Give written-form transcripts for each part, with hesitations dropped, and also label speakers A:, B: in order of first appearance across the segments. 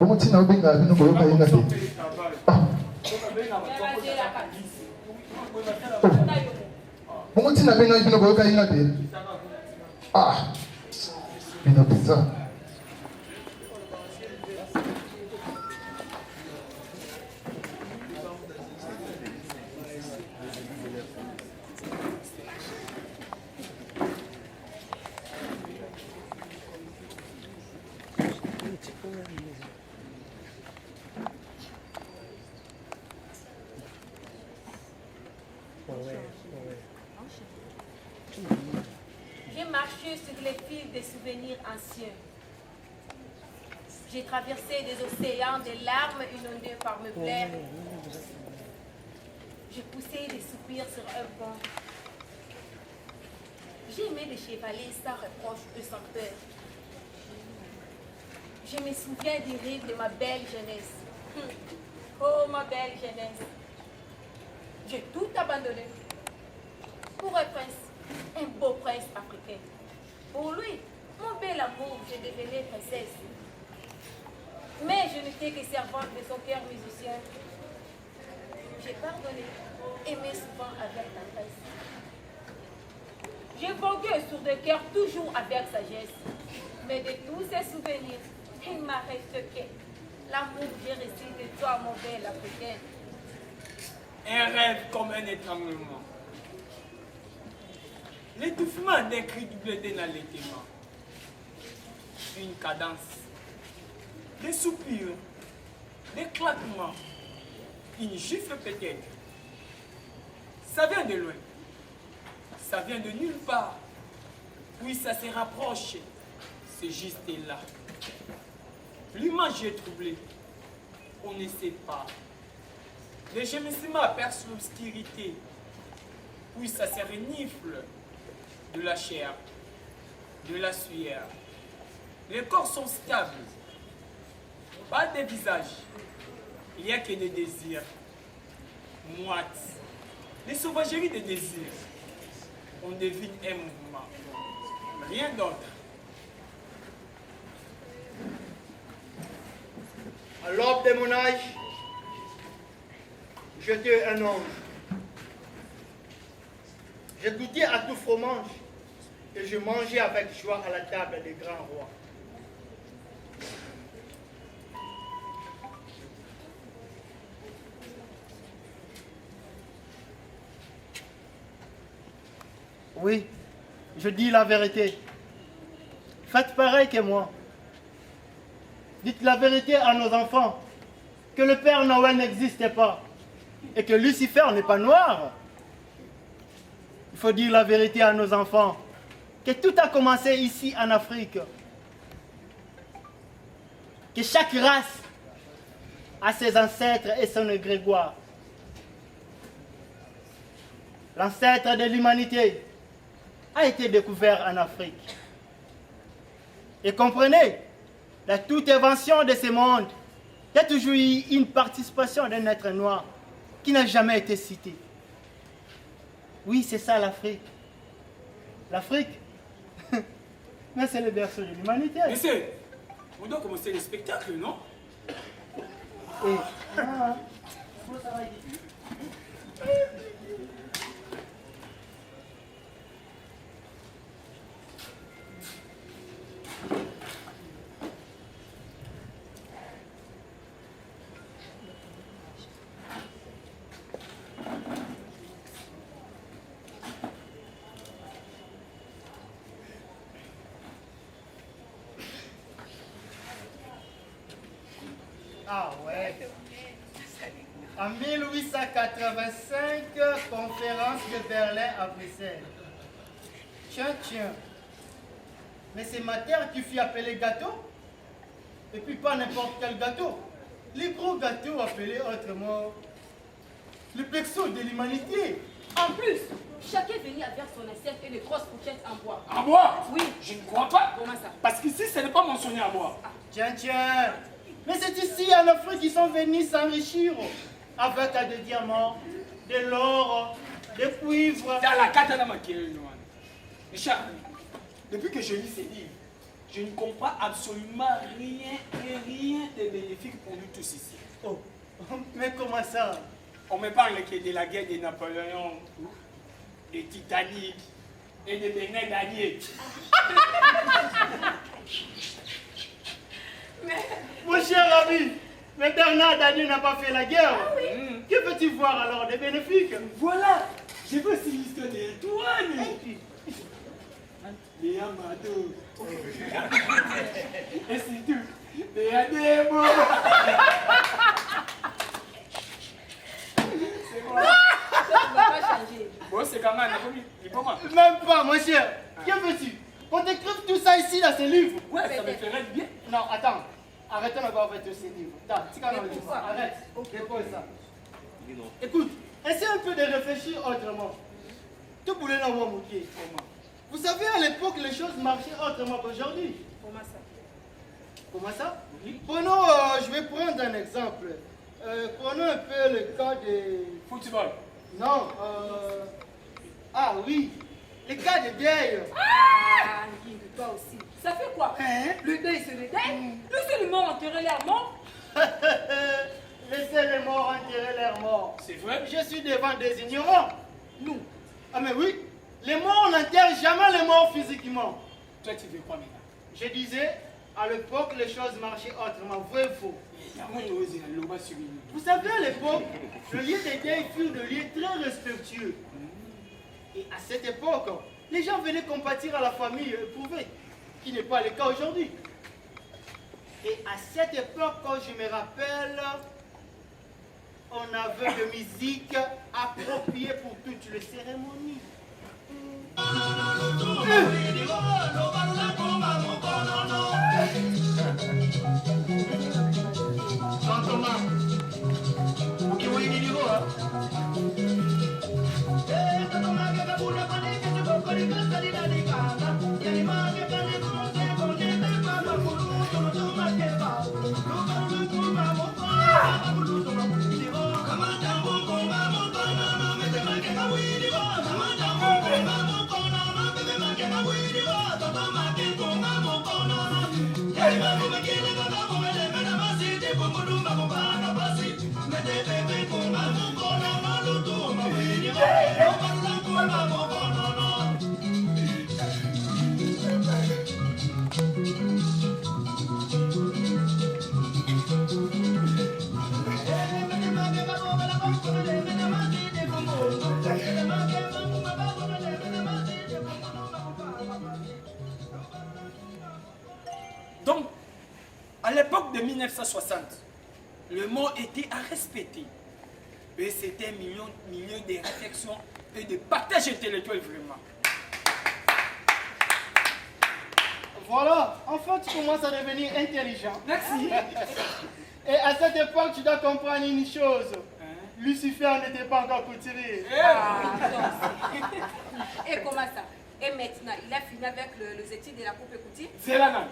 A: Bongo tina obenga bino boyoka yenga te. Bongo tina benga bino boyoka yenga te. Bino pizza.
B: J'ai marché sur les fils des souvenirs anciens. J'ai traversé des océans de larmes inondées par mes plaies. J'ai poussé des soupirs sur un pont. J'ai aimé les chevaliers sans reproche et sans peur. Je me souviens des rires de ma belle jeunesse. Oh, ma belle jeunesse. J'ai tout abandonné pour un prince, un beau prince africain. Pour lui, mon bel amour, je devenais princesse. Mais je n'étais que servante de son cœur musicien. J'ai pardonné, aimé souvent avec tendresse. J'ai vogué sur des cœurs toujours avec sagesse. Mais de tous ces souvenirs, il m'a resté que l'amour que j'ai reçu de toi, mon bel africain.
C: Un rêve comme un étranglement. L'étouffement d'un cri doublé d'un allaitement. Une cadence. Des soupirs. Des claquements. Une gifle peut-être. Ça vient de loin. Ça vient de nulle part. Oui, ça se rapproche. C'est juste là. L'image est troublée. On ne sait pas. Les gémissements percent l'obscurité. Puis ça se renifle de la chair, de la sueur. Les corps sont stables. Pas de visage. Il n'y a que des désirs. Moites. Les sauvageries des désirs. On devine un mouvement. Rien d'autre.
D: À l'aube de mon âge, j'étais un ange. J'ai goûté à tout fromage et je mangeais avec joie à la table des grands rois. Oui, je dis la vérité. Faites pareil que moi. Dites la vérité à nos enfants, que le Père Noël n'existe pas et que Lucifer n'est pas noir. Il faut dire la vérité à nos enfants, que tout a commencé ici en Afrique. Que chaque race a ses ancêtres et son grégoire. L'ancêtre de l'humanité a été découvert en Afrique. Et comprenez, dans toute invention de ce monde, il y a toujours eu une participation d'un être noir qui n'a jamais été cité. Oui, c'est ça l'Afrique. L'Afrique, mais c'est le berceau de l'humanité.
C: Monsieur, on doit commencer le spectacle, non?
D: Ah ouais. En 1885, conférence de Berlin à Bruxelles. Tiens, tiens. Mais c'est ma terre qui fut appelée gâteau. Et puis pas n'importe quel gâteau. Les gros gâteaux appelés autrement le berceau de l'humanité.
B: En plus, chacun venait avec son assiette et des grosses fourchettes en bois.
C: En bois?
B: Oui.
C: Je ne crois pas.
B: Comment ça?
C: Parce qu'ici, ce n'est pas mentionné en bois.
D: Tiens, tiens. Mais c'est ici en Afrique qu'ils sont venus s'enrichir avec des diamants, de l'or, des cuivres.
C: Dans la katana maquillée, Richard, depuis que je lis ces livres, je ne comprends absolument rien de bénéfique pour nous tous ici.
D: Oh, mais comment ça?
C: On me parle que de la guerre de Napoléon, de Titanic et de Bernard Danier.
D: Mon cher ami, mais Bernard Daniel n'a pas fait la guerre. Que peux-tu voir alors des bénéfiques?
C: Voilà, je veux aussi l'histoire de Antoine. Les Amados. Et c'est tout. Les Ademo. C'est bon.
B: Ça ne va pas changer.
C: Bon, c'est quand même, il peut moi.
D: Même pas, mon cher. Que veux-tu? On t'écrive tout ça ici dans ces livres.
C: Ouais, ça me ferait bien.
D: Non, attends. Arrêtons d'abord avec tous ces livres. Attends,
B: Mais pourquoi?
D: arrête. Dépose ça. Écoute, essaie un peu de réfléchir autrement. Tout boulot dans mon pied. Vous savez, à l'époque, les choses marchaient autrement qu'aujourd'hui.
B: Comment ça?
D: Comment ça? Prenons, je vais prendre un exemple. Prenons un peu le cas de...
C: Football.
D: Non, ah oui, le cas de vieille.
B: Ah, Guy, toi aussi. Ça fait quoi?
D: Hein?
B: Le deuil, c'est le deuil. Laissez le mort enterrer l'air mort.
D: Laissez les morts enterrer leurs morts.
C: C'est vrai?
D: Je suis devant des ignorants.
B: Nous.
D: Ah mais oui, les morts n'enterrent jamais les morts physiquement.
C: Toi, tu veux quoi maintenant?
D: Je disais, à l'époque, les choses marchaient autrement, vrai ou faux. Vous savez, à l'époque, le lieu des deuils fut de lieux très respectueux. Et à cette époque, les gens venaient compatir à la famille éprouvée, qui n'est pas le cas aujourd'hui. Et à cette époque, je me rappelle, on avait de musique appropriée pour toutes les cérémonies.
C: Donc, à l'époque de 1960, le mot était à respecter. Et c'était un milieu de réflexion et de partage intellectuel vraiment.
D: Voilà, enfin tu commences à devenir intelligent.
C: Merci.
D: Et à cette époque, tu dois comprendre une chose. Lucifer n'était pas encore couturier.
B: Ah, et comment ça? Et maintenant, il a fini avec les études de la coupe écoutille?
C: C'est là, non.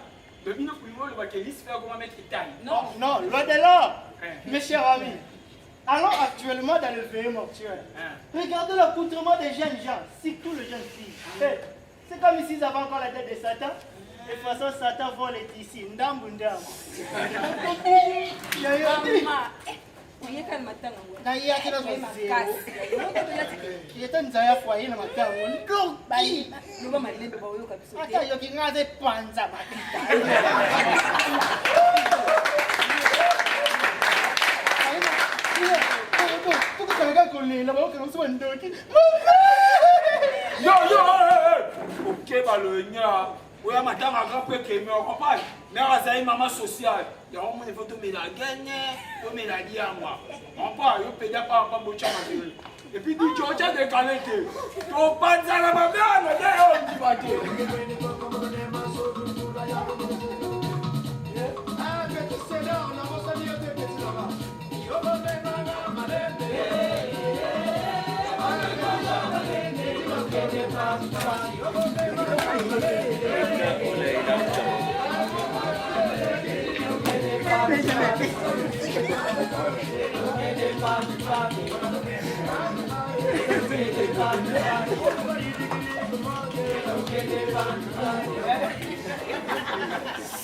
C: De Mino Primo, le Wakelis fait comment mettre taille.
B: Non.
D: Non, loin de là. Mes chers amis, allons actuellement dans le veilleux mortuaire. Regardez l'accoutrement des jeunes gens, surtout les jeunes filles. Hey, c'est comme s'ils avaient encore la tête de Satan. De toute façon, Satan vole ici. Ndambu ndambu.
B: Oye kan matanga ngwe.
D: Na iya kina zo zero. Kiyeta nzaya fwaye na matango. Ndo
B: Bayi, nuba malembe ba oyo kabiso.
D: ata yoki ngaze panza makita. Tukutalaka kolela bayoka nosuba ndoki.
C: Yo, ok, bah le nya. Oui, madame a grand peu qui me accompagne. Mais à maman sociale. Il y a un moment où tu me la gagnes, tu me la dis à moi. On parle, je peux pas en boire ma gueule. Et puis tu as des canettes. Tu pas de la maman, mais tu vas dire.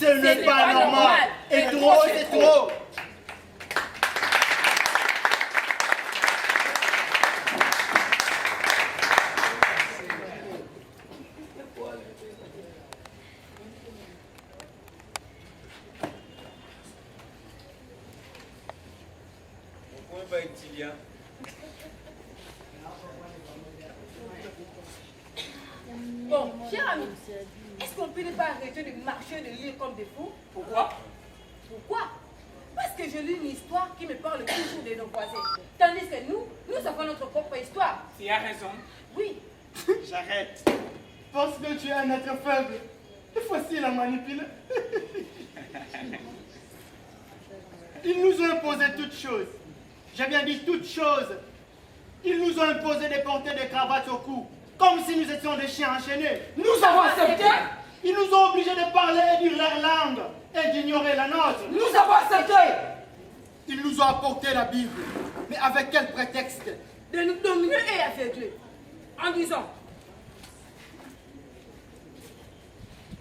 D: Ce n'est pas normal. Et trop, c'est trop.
B: Bon, cher ami, est-ce qu'on peut ne pas arrêter de marcher, de lire comme des fous?
C: Pourquoi?
B: Pourquoi? Parce que je lis une histoire qui me parle toujours de nos voisins. Tandis que nous avons notre propre histoire.
C: Tu as raison.
B: Oui.
D: J'arrête. Parce que tu es un être faible. Et facile à manipuler. Ils nous ont imposé toutes choses. J'ai bien dit toutes choses. Ils nous ont imposé de porter des cravates au cou, comme si nous étions des chiens enchaînés.
C: Nous avons accepté.
D: Ils nous ont obligés de parler et dire leur langue et d'ignorer la nôtre.
C: Nous avons accepté.
D: Ils nous ont apporté la Bible. Mais avec quel prétexte?
B: De nous dominer et aveugler. En disant,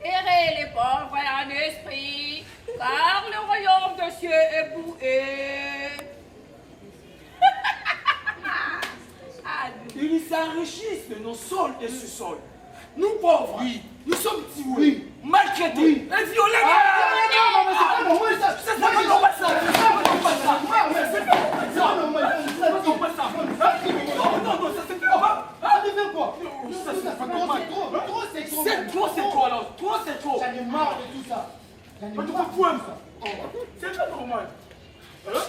B: errez les pauvres en esprit, car le royaume de cieux est pour eux.
C: Ils s'enrichissent de nos sols et sous-sols. Nous pauvres,
D: Oui.
C: nous sommes tués,
D: Oui.
C: maltraités,
D: Oui.
C: et violés.
D: Non, mais c'est pas normal ça.
C: C'est pas normal ça. C'est pas normal ça.
D: C'est pas normal.
C: C'est pas normal ça. Non, ça c'est pas.
D: Ça devient quoi?
C: Ça c'est pas normal.
D: C'est trop
C: C'est trop alors. Trop c'est trop.
D: J'en ai marre de tout ça. J'en ai
C: Mais tu
D: marre.
C: peux point ça. C'est pas normal. Hein?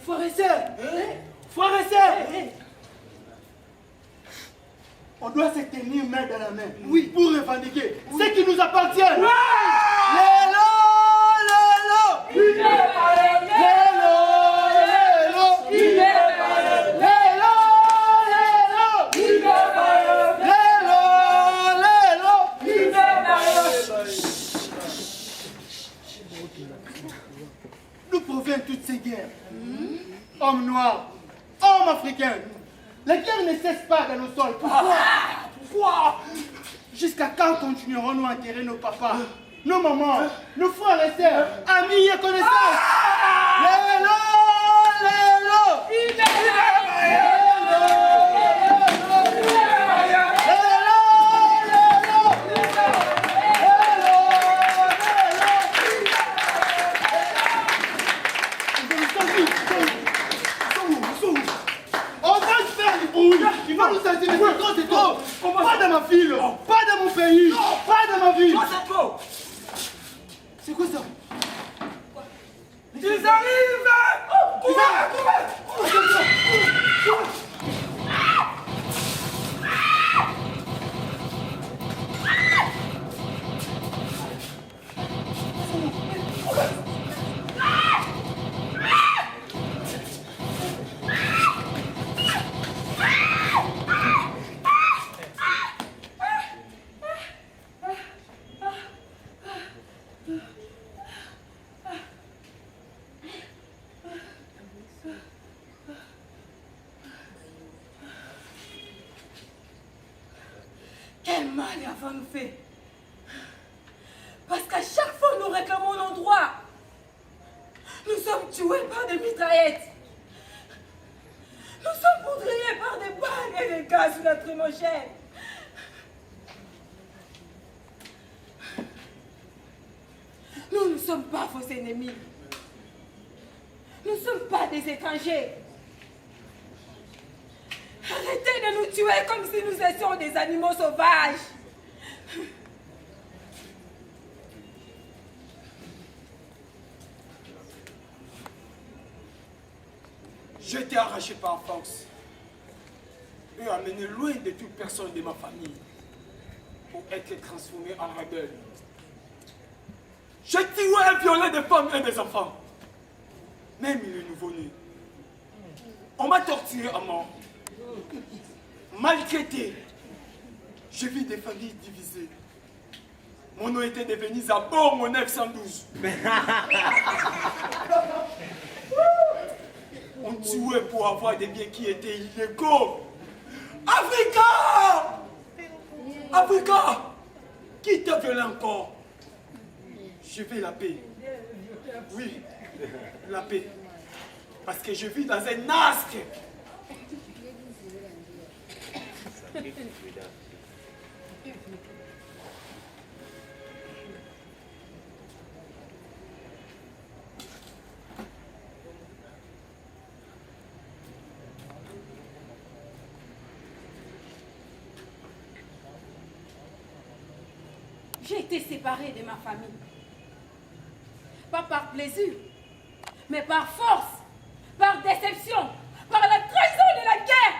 D: Frères et sœurs, frères et sœurs, on doit se tenir main dans la main, oui, pour revendiquer ce qui nous appartient. Lélo, lélo, lélo, lélo, D'où proviennent toutes ces guerres? Hommes noirs, hommes africains, les guerres ne cessent pas dans nos sols. Pourquoi? Pourquoi? Jusqu'à quand continuerons-nous à enterrer nos papas, nos mamans, nos frères et sœurs, amis et connaissances? Lélo, lélo, il va nous sentir, c'est trop. Pas dans ma ville, pas dans mon pays, pas dans ma ville.
C: C'est trop.
D: C'est quoi ça?
C: Ils arrivent.
B: Quel mal avons-nous fait? Parce qu'à chaque fois nous réclamons nos droits, nous sommes tués par des mitraillettes. Nous sommes poudriers par des balles et des gaz sous notre lacrymogène. Nous ne sommes pas vos ennemis. Nous ne sommes pas des étrangers. Arrêtez de nous tuer comme si nous étions des animaux sauvages.
C: J'ai été arraché par force et amené loin de toute personne de ma famille pour être transformé en rebelle. J'ai tué et violé des femmes et des enfants, même les nouveau-nés. On m'a torturé à mort, maltraité. J'ai vu des familles divisées. Mon nom était devenu Zabor, mon 912. On tuait pour avoir des biens qui étaient illégaux. Africa! Africa, qui t'a violé encore? Je veux la paix. Oui, la paix. Parce que je vis dans un astre.
B: J'ai été séparée de ma famille. Pas par plaisir, mais par force, par déception, par la trahison de la guerre.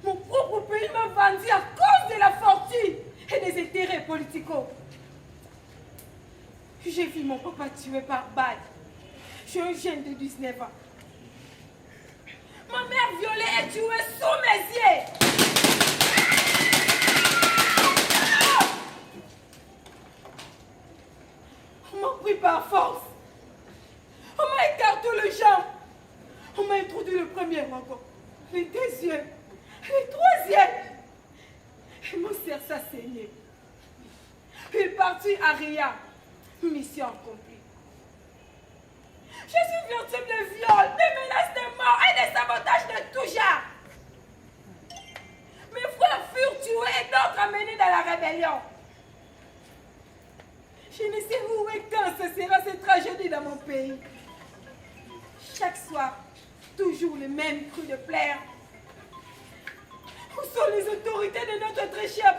B: Mon propre pays m'a vendu à cause de la fortune et des intérêts politiques. J'ai vu mon papa tué par balle. Je suis un jeune de 19 ans. Ma mère violée et tuée sous mes yeux. On m'a pris par force. On m'a écarté le jambe. On m'a introduit le premier wagon, le deuxième, le troisième. Et mon cerveau s'est saigné. Il est parti à Ria. Mission accomplie. Je suis victime de viol, de menaces de mort et de sabotage de tout genre. Mes frères furent tués et d'autres amenés dans la rébellion. Je ne sais où et quand cessera cette tragédie dans mon pays. Chaque soir, toujours le même cri de plaire. Où sont les autorités de notre très cher